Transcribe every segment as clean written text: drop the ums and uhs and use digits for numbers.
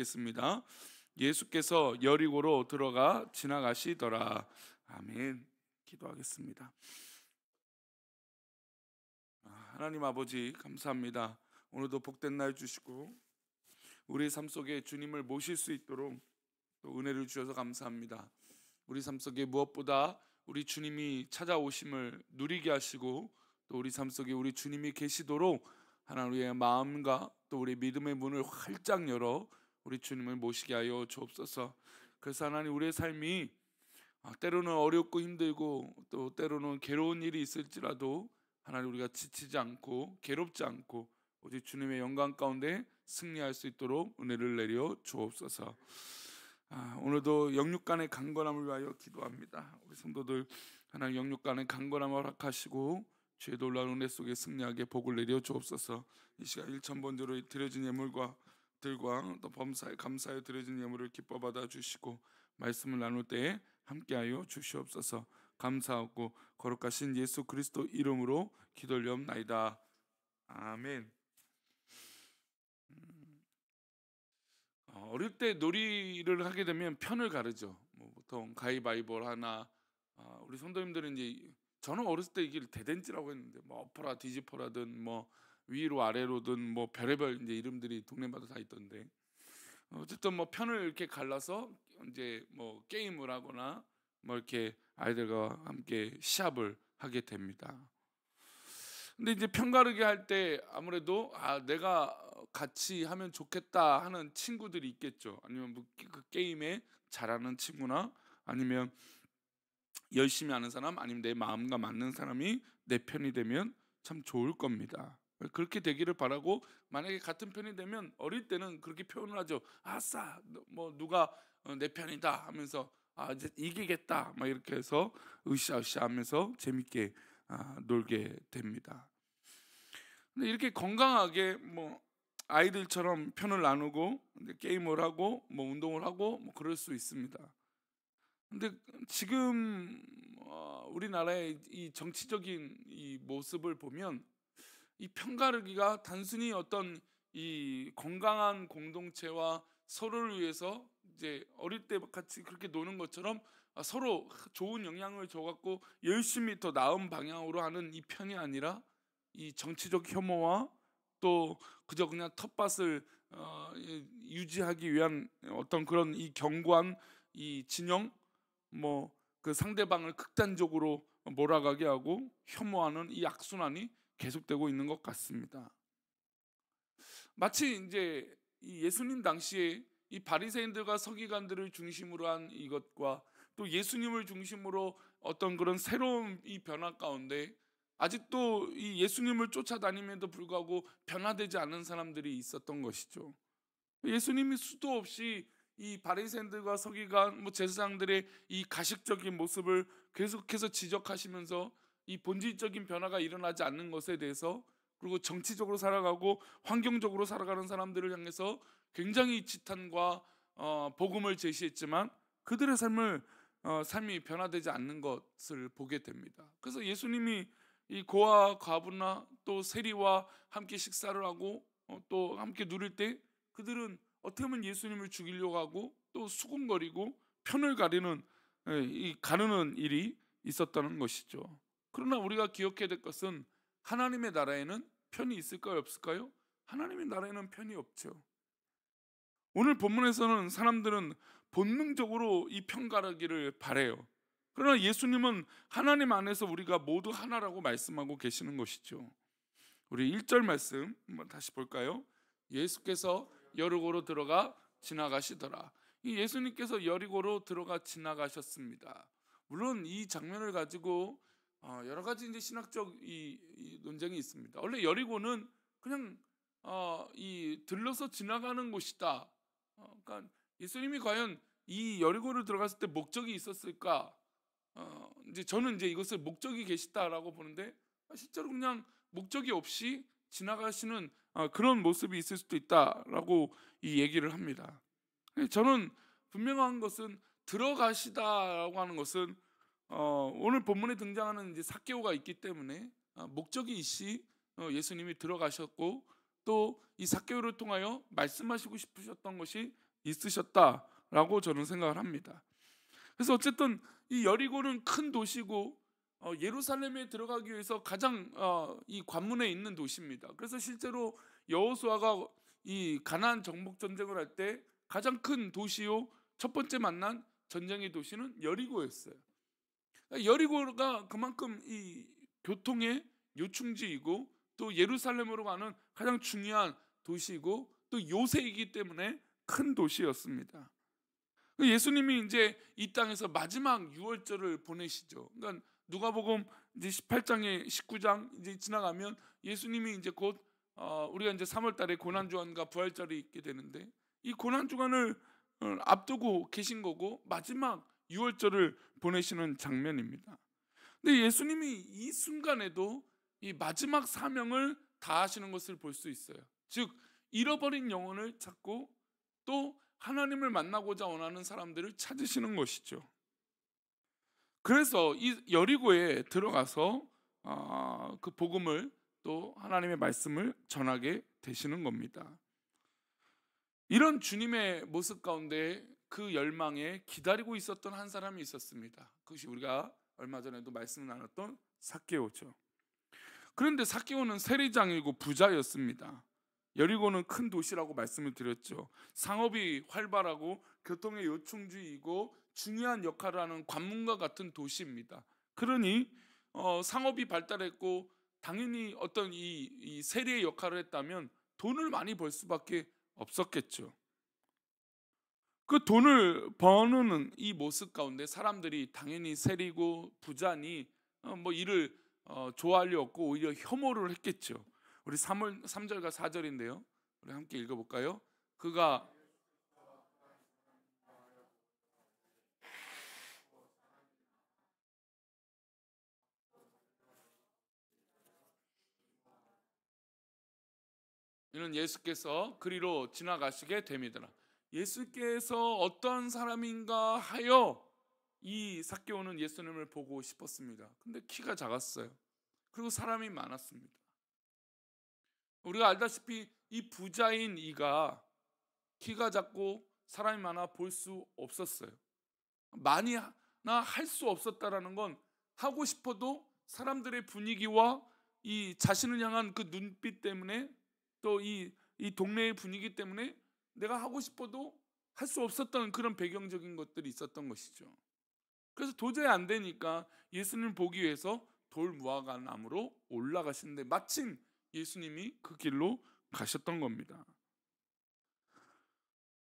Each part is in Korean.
읽겠습니다. 예수께서 여리고로 들어가 지나가시더라. 아멘. 기도하겠습니다. 하나님 아버지 감사합니다. 오늘도 복된 날 주시고 우리 삶 속에 주님을 모실 수 있도록 또 은혜를 주셔서 감사합니다. 우리 삶 속에 무엇보다 우리 주님이 찾아오심을 누리게 하시고 또 우리 삶 속에 우리 주님이 계시도록 하나님의 마음과 또 우리 믿음의 문을 활짝 열어 우리 주님을 모시게 하여 주옵소서. 그래서 하나님, 우리의 삶이 때로는 어렵고 힘들고 또 때로는 괴로운 일이 있을지라도 하나님, 우리가 지치지 않고 괴롭지 않고 오직 주님의 영광 가운데 승리할 수 있도록 은혜를 내려 주옵소서. 오늘도 영육간의 강건함을 위하여 기도합니다. 우리 성도들 하나님, 영육간의 강건함을 허락하시고 주의 놀라운 은혜 속에 승리하게 복을 내려 주옵소서. 이 시간 1,000번제로 드려진 예물과 들과 또 범사에 감사하여 드려진 예물을 기뻐 받아 주시고 말씀을 나눌 때에 함께하여 주시옵소서. 감사하고 거룩하신 예수 그리스도 이름으로 기도하옵나이다. 아멘. 어릴 때 놀이를 하게 되면 편을 가르죠. 보통 가위바위보를 하나, 우리 성도님들은 이제, 저는 어렸을 때 이게 대댄지라고 했는데 엎어라 뒤집어라든 위로 아래로든 별의별 이제 이름들이 동네마다 다 있던데, 어쨌든 편을 이렇게 갈라서 이제 게임을 하거나 이렇게 아이들과 함께 시합을 하게 됩니다. 근데 이제 편가르기 할 때 아무래도 내가 같이 하면 좋겠다 하는 친구들이 있겠죠. 아니면 그 게임에 잘하는 친구나 아니면 열심히 하는 사람, 아니면 내 마음과 맞는 사람이 내 편이 되면 참 좋을 겁니다. 그렇게 되기를 바라고, 만약에 같은 편이 되면 어릴 때는 그렇게 표현을 하죠. 아싸, 누가 내 편이다 하면서 이제 이기겠다 이렇게 해서 으쌰으쌰 하면서 재밌게 놀게 됩니다. 근데 이렇게 건강하게 아이들처럼 편을 나누고 게임을 하고 운동을 하고 그럴 수 있습니다. 근데 지금 우리나라의 이 정치적인 이 모습을 보면 이 편가르기가 단순히 어떤 이 건강한 공동체와 서로를 위해서 이제 어릴 때 같이 그렇게 노는 것처럼 서로 좋은 영향을 줘갖고 열심히 더 나은 방향으로 하는 이 편이 아니라, 이 정치적 혐오와 또 그저 그냥 텃밭을 유지하기 위한 어떤 그런 이 견고한 이 진영, 그 상대방을 극단적으로 몰아가게 하고 혐오하는 이 악순환이 계속되고 있는 것 같습니다. 마치 이제 이 예수님 당시에 이 바리새인들과 서기관들을 중심으로 한 이것과 또 예수님을 중심으로 어떤 그런 새로운 이 변화 가운데 아직도 이 예수님을 쫓아다님에도 불구하고 변화되지 않은 사람들이 있었던 것이죠. 예수님이 수도 없이 이 바리새인들과 서기관 제사장들의 이 가식적인 모습을 계속해서 지적하시면서 이 본질적인 변화가 일어나지 않는 것에 대해서, 그리고 정치적으로 살아가고 환경적으로 살아가는 사람들을 향해서 굉장히 지탄과 복음을 제시했지만 그들의 삶이 변화되지 않는 것을 보게 됩니다. 그래서 예수님이 이 고아 과부나 또 세리와 함께 식사를 하고 또 함께 누릴 때 그들은 어떻게 보면 예수님을 죽이려고 하고 또 수군거리고 편을 가르는 일이 있었다는 것이죠. 그러나 우리가 기억해야 될 것은, 하나님의 나라에는 편이 있을까요, 없을까요? 하나님의 나라에는 편이 없죠. 오늘 본문에서는 사람들은 본능적으로 이 편가르기를 바래요. 그러나 예수님은 하나님 안에서 우리가 모두 하나라고 말씀하고 계시는 것이죠. 우리 1절 말씀 한번 다시 볼까요? 예수께서 여리고로 들어가 지나가시더라. 이 예수님께서 여리고로 들어가 지나가셨습니다. 물론 이 장면을 가지고 여러 가지 이제 신학적 이 논쟁이 있습니다. 원래 여리고는 그냥 들러서 지나가는 곳이다. 그러니까 예수님이 과연 이 여리고를 들어갔을 때 목적이 있었을까? 이제 저는 이제 이것을 목적이 계시다라고 보는데, 실제로 그냥 목적이 없이 지나가시는 그런 모습이 있을 수도 있다라고 이 얘기를 합니다. 저는 분명한 것은, 들어가시다라고 하는 것은 오늘 본문에 등장하는 이제 삭개오가 있기 때문에 목적이 있이 예수님이 들어가셨고, 또 이 삭개오를 통하여 말씀하시고 싶으셨던 것이 있으셨다라고 저는 생각을 합니다. 그래서 어쨌든 이 여리고는 큰 도시고 예루살렘에 들어가기 위해서 가장 이 관문에 있는 도시입니다. 그래서 실제로 여호수아가 이 가나안 정복 전쟁을 할 때 가장 큰 도시요 첫 번째 만난 전쟁의 도시는 여리고였어요. 여리고가 그만큼 이 교통의 요충지이고 또 예루살렘으로 가는 가장 중요한 도시이고 또 요새이기 때문에 큰 도시였습니다. 예수님이 이제 이 땅에서 마지막 유월절을 보내시죠. 그러니까 누가복음 이제 18장에 19장 이제 지나가면 예수님이 이제 곧 우리가 이제 3월달에 고난주간과 부활절이 있게 되는데 이 고난주간을 앞두고 계신 거고 마지막 유월절을 보내시는 장면입니다. 근데 예수님이 이 순간에도 이 마지막 사명을 다하시는 것을 볼 수 있어요. 즉 잃어버린 영혼을 찾고 또 하나님을 만나고자 원하는 사람들을 찾으시는 것이죠. 그래서 이 여리고에 들어가서 그 복음을 또 하나님의 말씀을 전하게 되시는 겁니다. 이런 주님의 모습 가운데 그 열망에 기다리고 있었던 한 사람이 있었습니다. 그것이 우리가 얼마 전에도 말씀 나눴던 삭개오죠. 그런데 삭개오는 세리장이고 부자였습니다. 여리고는 큰 도시라고 말씀을 드렸죠. 상업이 활발하고 교통의 요충지이고 중요한 역할을 하는 관문과 같은 도시입니다. 그러니 상업이 발달했고 당연히 어떤 이 세리의 역할을 했다면 돈을 많이 벌 수밖에 없었겠죠. 그 돈을 버는 이 모습 가운데 사람들이 당연히 세리고 부자니 뭐 이를 좋아할 리 없고 오히려 혐오를 했겠죠. 우리 3절과 4절인데요. 우리 함께 읽어볼까요? 그가 이는 예수께서 그리로 지나가시게 됩니다. 예수께서 어떤 사람인가 하여 이 삭개오는 예수님을 보고 싶었습니다. 근데 키가 작았어요. 그리고 사람이 많았습니다. 우리가 알다시피 이 부자인 이가 키가 작고 사람이 많아 볼 수 없었어요. 많이 나 할 수 없었다라는 건 하고 싶어도 사람들의 분위기와 이 자신을 향한 그 눈빛 때문에 또 이 동네의 분위기 때문에 내가 하고 싶어도 할 수 없었던 그런 배경적인 것들이 있었던 것이죠. 그래서 도저히 안 되니까 예수님을 보기 위해서 돌 무화과 나무로 올라가시는데 마침 예수님이 그 길로 가셨던 겁니다.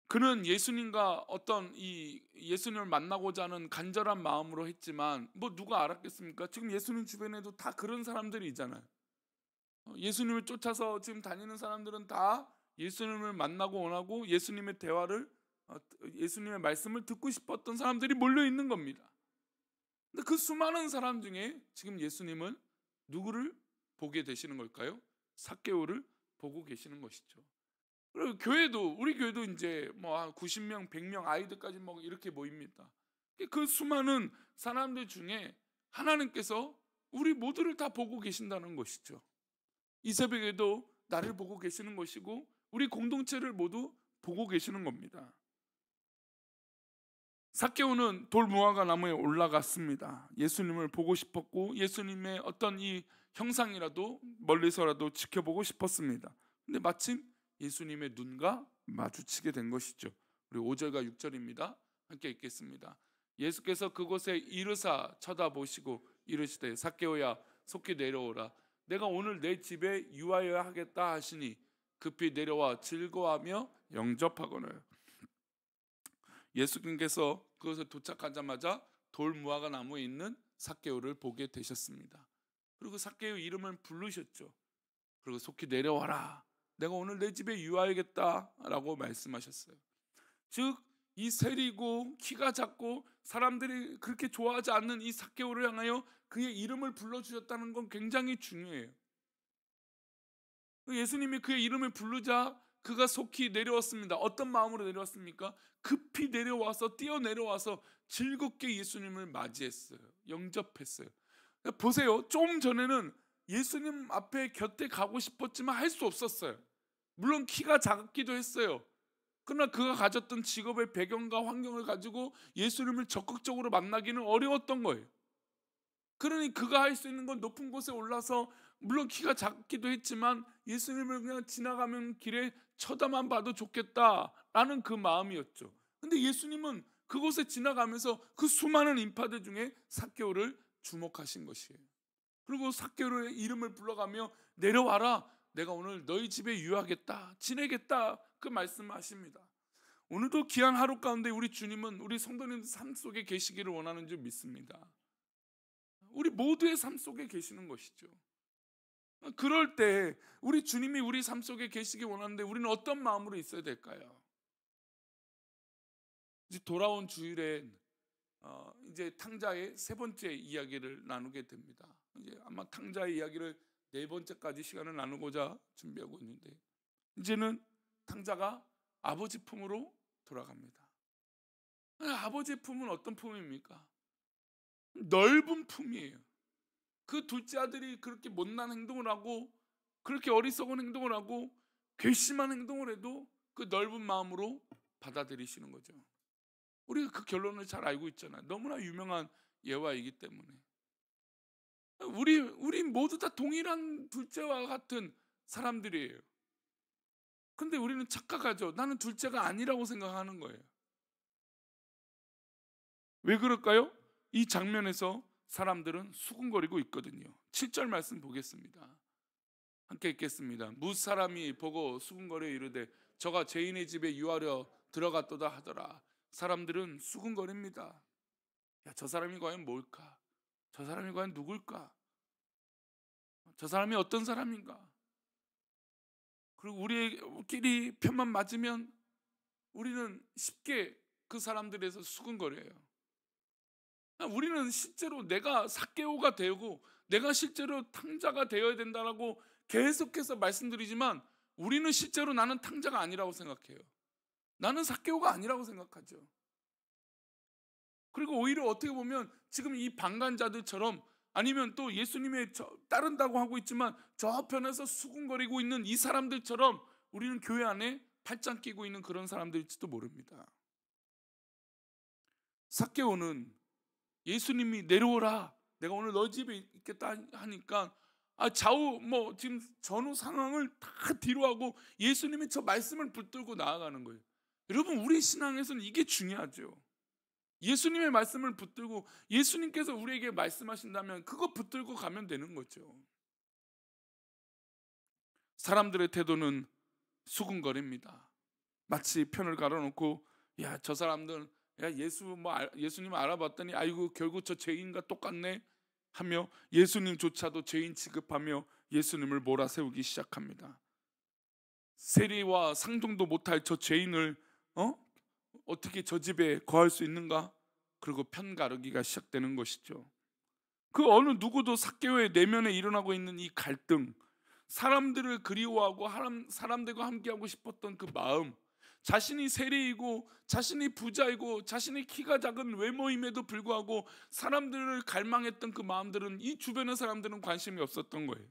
그는 예수님과 어떤 이 예수님을 만나고자 하는 간절한 마음으로 했지만 뭐 누가 알았겠습니까? 지금 예수님 주변에도 다 그런 사람들이 있잖아요. 예수님을 쫓아서 지금 다니는 사람들은 다 예수님을 만나고 원하고 예수님의 대화를 예수님의 말씀을 듣고 싶었던 사람들이 몰려 있는 겁니다. 근데 그 수많은 사람 중에 지금 예수님은 누구를 보게 되시는 걸까요? 삭개오를 보고 계시는 것이죠. 그리고 우리 교회도 이제 뭐 한 90명, 100명 아이들까지 뭐 이렇게 모입니다. 그 수많은 사람들 중에 하나님께서 우리 모두를 다 보고 계신다는 것이죠. 이 새벽에도 나를 보고 계시는 것이고 우리 공동체를 모두 보고 계시는 겁니다. 삭개오는 돌 무화과 나무에 올라갔습니다. 예수님을 보고 싶었고 예수님의 어떤 이 형상이라도 멀리서라도 지켜보고 싶었습니다. 근데 마침 예수님의 눈과 마주치게 된 것이죠. 우리 5절과 6절입니다. 함께 읽겠습니다. 예수께서 그곳에 이르사 쳐다보시고 이르시되 삭개오야 속히 내려오라. 내가 오늘 내 집에 유하여야 하겠다 하시니 급히 내려와 즐거워하며 영접하거늘. 예수님께서 그것에 도착하자마자 돌 무화과 나무에 있는 삭개오를 보게 되셨습니다. 그리고 삭개오 이름을 부르셨죠. 그리고 속히 내려와라. 내가 오늘 내 집에 유하여야겠다라고 말씀하셨어요. 즉 이 세리고 키가 작고 사람들이 그렇게 좋아하지 않는 이 삭개오를 향하여 그의 이름을 불러주셨다는 건 굉장히 중요해요. 예수님이 그의 이름을 부르자 그가 속히 내려왔습니다. 어떤 마음으로 내려왔습니까? 급히 내려와서 뛰어내려와서 즐겁게 예수님을 맞이했어요. 영접했어요. 보세요. 좀 전에는 예수님 앞에 곁에 가고 싶었지만 할 수 없었어요. 물론 키가 작기도 했어요. 그러나 그가 가졌던 직업의 배경과 환경을 가지고 예수님을 적극적으로 만나기는 어려웠던 거예요. 그러니 그가 할 수 있는 건 높은 곳에 올라서, 물론 키가 작기도 했지만 예수님을 그냥 지나가면 길에 쳐다만 봐도 좋겠다라는 그 마음이었죠. 근데 예수님은 그곳에 지나가면서 그 수많은 인파들 중에 삭개오를 주목하신 것이에요. 그리고 삭개오의 이름을 불러가며 내려와라, 내가 오늘 너희 집에 유하겠다, 지내겠다, 그 말씀하십니다. 오늘도 귀한 하루 가운데 우리 주님은 우리 성도님들 삶 속에 계시기를 원하는 줄 믿습니다. 우리 모두의 삶 속에 계시는 것이죠. 그럴 때 우리 주님이 우리 삶 속에 계시기 원하는데 우리는 어떤 마음으로 있어야 될까요? 이제 돌아온 주일엔 이제 탕자의 세 번째 이야기를 나누게 됩니다. 이제 아마 탕자의 이야기를 네 번째까지 시간을 나누고자 준비하고 있는데, 이제는 탕자가 아버지 품으로 돌아갑니다. 아버지 품은 어떤 품입니까? 넓은 품이에요. 그 둘째 아들이 그렇게 못난 행동을 하고, 그렇게 어리석은 행동을 하고, 괘씸한 행동을 해도 그 넓은 마음으로 받아들이시는 거죠. 우리가 그 결론을 잘 알고 있잖아요. 너무나 유명한 예화이기 때문에. 우리 모두 다 동일한 둘째와 같은 사람들이에요. 근데 우리는 착각하죠. 나는 둘째가 아니라고 생각하는 거예요. 왜 그럴까요? 이 장면에서 사람들은 수군거리고 있거든요. 7절 말씀 보겠습니다. 함께 읽겠습니다. 무사람이 보고 수군거려 이르되 저가 죄인의 집에 유하려 들어갔도다 하더라. 사람들은 수군거립니다. 야, 저 사람이 과연 뭘까? 저 사람이 과연 누굴까? 저 사람이 어떤 사람인가? 그리고 우리끼리 편만 맞으면 우리는 쉽게 그 사람들에서 수군거려요. 우리는 실제로 내가 삭개오가 되고 내가 실제로 탕자가 되어야 된다라고 계속해서 말씀드리지만, 우리는 실제로 나는 탕자가 아니라고 생각해요. 나는 삭개오가 아니라고 생각하죠. 그리고 오히려 어떻게 보면 지금 이 방관자들처럼, 아니면 또 예수님의 따른다고 하고 있지만 저편에서 수군거리고 있는 이 사람들처럼 우리는 교회 안에 팔짱 끼고 있는 그런 사람들일지도 모릅니다. 삭개오는 예수님이 내려오라, 내가 오늘 너희 집에 있겠다 하니까 좌우 지금 전후 상황을 다 뒤로하고 예수님이 저 말씀을 붙들고 나아가는 거예요. 여러분, 우리 신앙에서는 이게 중요하죠. 예수님의 말씀을 붙들고 예수님께서 우리에게 말씀하신다면 그거 붙들고 가면 되는 거죠. 사람들의 태도는 수군거립니다. 마치 편을 갈아놓고, 야, 저 사람들, 야, 예수님 알아봤더니 아이고 결국 저 죄인과 똑같네 하며 예수님조차도 죄인 취급하며 예수님을 몰아세우기 시작합니다. 세리와 상종도 못할 저 죄인을 어떻게 저 집에 거할 수 있는가? 그리고 편가르기가 시작되는 것이죠. 그 어느 누구도 삭개오의 내면에 일어나고 있는 이 갈등, 사람들을 그리워하고 사람들과 함께하고 싶었던 그 마음, 자신이 세리이고 자신이 부자이고 자신이 키가 작은 외모임에도 불구하고 사람들을 갈망했던 그 마음들은, 이 주변의 사람들은 관심이 없었던 거예요.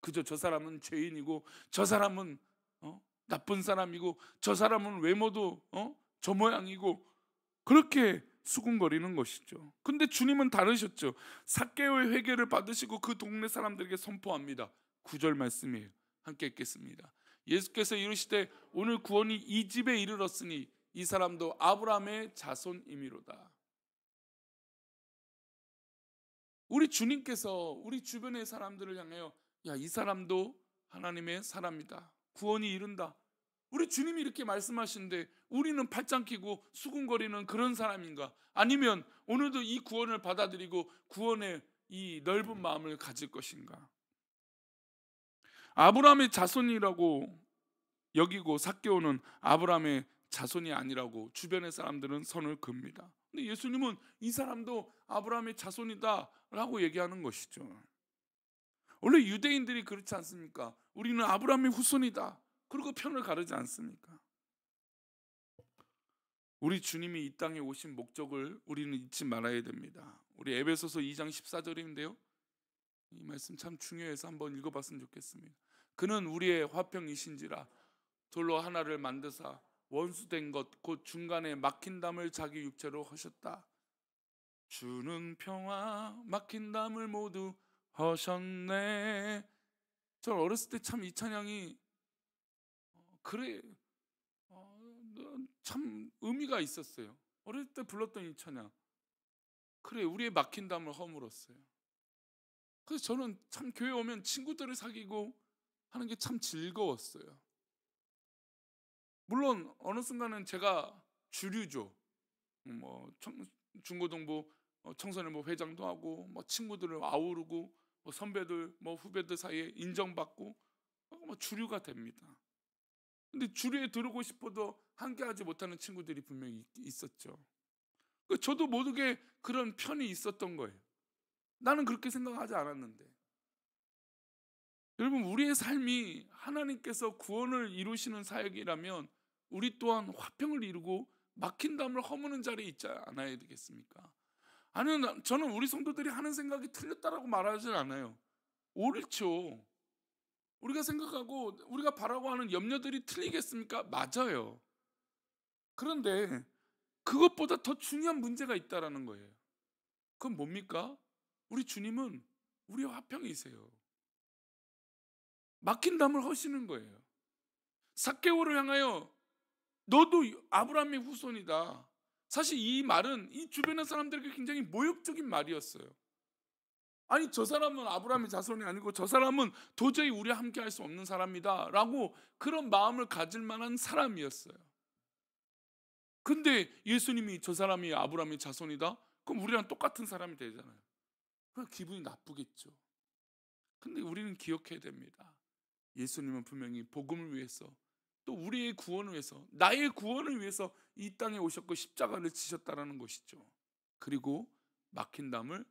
그저 저 사람은 죄인이고 저 사람은 나쁜 사람이고 저 사람은 외모도 저 모양이고, 그렇게 수군거리는 것이죠. 근데 주님은 다르셨죠. 삭개오의 회개를 받으시고 그 동네 사람들에게 선포합니다. 9절 말씀이에요. 함께 읽겠습니다. 예수께서 이르시되 오늘 구원이 이 집에 이르렀으니 이 사람도 아브라함의 자손이미로다. 우리 주님께서 우리 주변의 사람들을 향하여, 야, 이 사람도 하나님의 사람이다, 구원이 이른다, 우리 주님이 이렇게 말씀하시는데 우리는 팔짱 끼고 수군거리는 그런 사람인가? 아니면 오늘도 이 구원을 받아들이고 구원의 이 넓은 마음을 가질 것인가? 아브라함의 자손이라고 여기고 삭개오는 아브라함의 자손이 아니라고 주변의 사람들은 선을 긋습니다. 근데 예수님은 이 사람도 아브라함의 자손이다 라고 얘기하는 것이죠. 원래 유대인들이 그렇지 않습니까? 우리는 아브라함의 후손이다, 그리고 편을 가르지 않습니까? 우리 주님이 이 땅에 오신 목적을 우리는 잊지 말아야 됩니다. 우리 에베소서 2장 14절인데요, 이 말씀 참 중요해서 한번 읽어봤으면 좋겠습니다. 그는 우리의 화평이신지라 돌로 하나를 만드사 원수된 것 곧 중간에 막힌 담을 자기 육체로 하셨다. 주는 평화 막힌 담을 모두 하셨네. 저 어렸을 때 참 이 찬양이 그래 참 의미가 있었어요. 어릴 때 불렀던 이 찬양. 그래 우리의 막힌 담을 허물었어요. 그래서 저는 참 교회 오면 친구들을 사귀고 하는 게 참 즐거웠어요. 물론 어느 순간은 제가 주류죠. 뭐 중고등부 청소년부 회장도 하고 뭐 친구들을 아우르고 뭐 선배들 뭐 후배들 사이에 인정받고 뭐 주류가 됩니다. 근데 주류에 들어오고 싶어도 함께하지 못하는 친구들이 분명히 있었죠. 저도 모르게 그런 편이 있었던 거예요. 나는 그렇게 생각하지 않았는데. 여러분 우리의 삶이 하나님께서 구원을 이루시는 사역이라면 우리 또한 화평을 이루고 막힌 담을 허무는 자리에 있지 않아야 되겠습니까? 아니, 저는 우리 성도들이 하는 생각이 틀렸다라고 말하지 않아요. 옳죠. 우리가 생각하고 우리가 바라고 하는 염려들이 틀리겠습니까? 맞아요. 그런데 그것보다 더 중요한 문제가 있다라는 거예요. 그건 뭡니까? 우리 주님은 우리의 화평이세요. 막힌 담을 허시는 거예요. 삭개오를 향하여 너도 아브라함의 후손이다. 사실 이 말은 이 주변의 사람들에게 굉장히 모욕적인 말이었어요. 아니 저 사람은 아브라함의 자손이 아니고 저 사람은 도저히 우리와 함께 할 수 없는 사람이다 라고 그런 마음을 가질 만한 사람이었어요. 근데 예수님이 저 사람이 아브라함의 자손이다? 그럼 우리랑 똑같은 사람이 되잖아요. 그럼 기분이 나쁘겠죠. 근데 우리는 기억해야 됩니다. 예수님은 분명히 복음을 위해서 또 우리의 구원을 위해서 나의 구원을 위해서 이 땅에 오셨고 십자가를 지셨다는 것이죠. 그리고 막힌 담을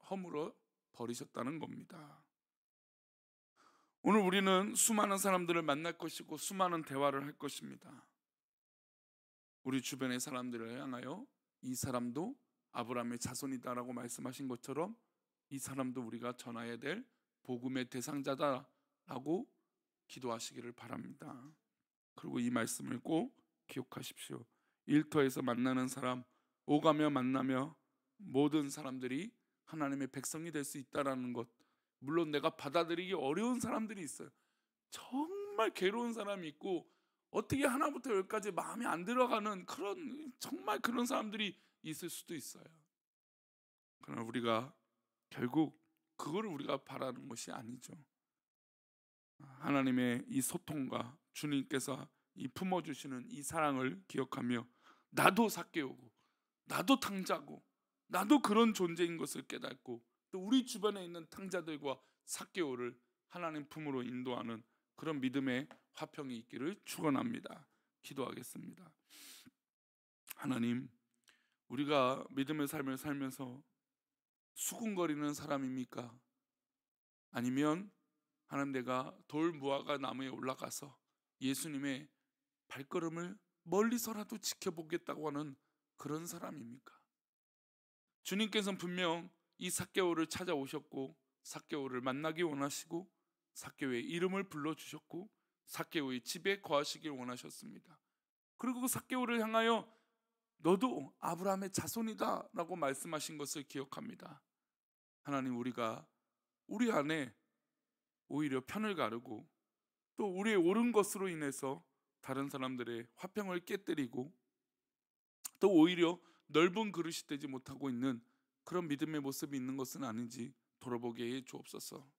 허물어 버리셨다는 겁니다. 오늘 우리는 수많은 사람들을 만날 것이고 수많은 대화를 할 것입니다. 우리 주변의 사람들을 향하여 이 사람도 아브라함의 자손이다라고 말씀하신 것처럼 이 사람도 우리가 전해야 될 복음의 대상자다라고 기도하시기를 바랍니다. 그리고 이 말씀을 꼭 기억하십시오. 일터에서 만나는 사람, 오가며 만나며 모든 사람들이 하나님의 백성이 될 수 있다는 것. 물론 내가 받아들이기 어려운 사람들이 있어요. 정말 괴로운 사람이 있고 어떻게 하나부터 열까지 마음에 안 들어가는 정말 그런 사람들이 있을 수도 있어요. 그러나 우리가 결국 그거를 우리가 바라는 것이 아니죠. 하나님의 이 소통과 주님께서 이 품어주시는 이 사랑을 기억하며 나도 삭개오고 나도 탕자고 나도 그런 존재인 것을 깨닫고 또 우리 주변에 있는 탕자들과 삭개오를 하나님 품으로 인도하는 그런 믿음의 화평이 있기를 축원합니다. 기도하겠습니다. 하나님, 우리가 믿음의 삶을 살면서 수군거리는 사람입니까? 아니면 하나님 내가 돌 무화과 나무에 올라가서 예수님의 발걸음을 멀리서라도 지켜보겠다고 하는 그런 사람입니까? 주님께서는 분명 이 삭개오를 찾아오셨고 삭개오를 만나기 원하시고 삭개오의 이름을 불러주셨고 삭개오의 집에 거하시길 원하셨습니다. 그리고 그 삭개오를 향하여 너도 아브라함의 자손이다 라고 말씀하신 것을 기억합니다. 하나님, 우리가 우리 안에 오히려 편을 가르고 또 우리의 옳은 것으로 인해서 다른 사람들의 화평을 깨뜨리고 또 오히려 넓은 그릇이 되지 못하고 있는 그런 믿음의 모습이 있는 것은 아닌지 돌아보게 해 주옵소서.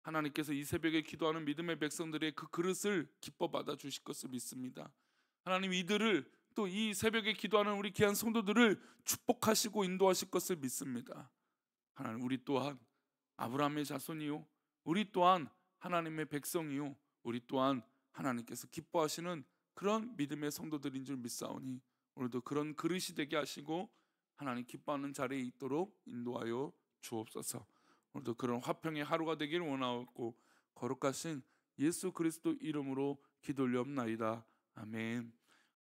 하나님께서 이 새벽에 기도하는 믿음의 백성들의 그 그릇을 기뻐 받아 주실 것을 믿습니다. 하나님, 이들을 또 이 새벽에 기도하는 우리 귀한 성도들을 축복하시고 인도하실 것을 믿습니다. 하나님, 우리 또한 아브라함의 자손이요, 우리 또한 하나님의 백성이요, 우리 또한 하나님께서 기뻐하시는 그런 믿음의 성도들인 줄 믿사오니 오늘도 그런 그릇이 되게 하시고 하나님 기뻐하는 자리에 있도록 인도하여 주옵소서. 오늘도 그런 화평의 하루가 되기를 원하옵고 거룩하신 예수 그리스도 이름으로 기도 올리옵나이다. 아멘.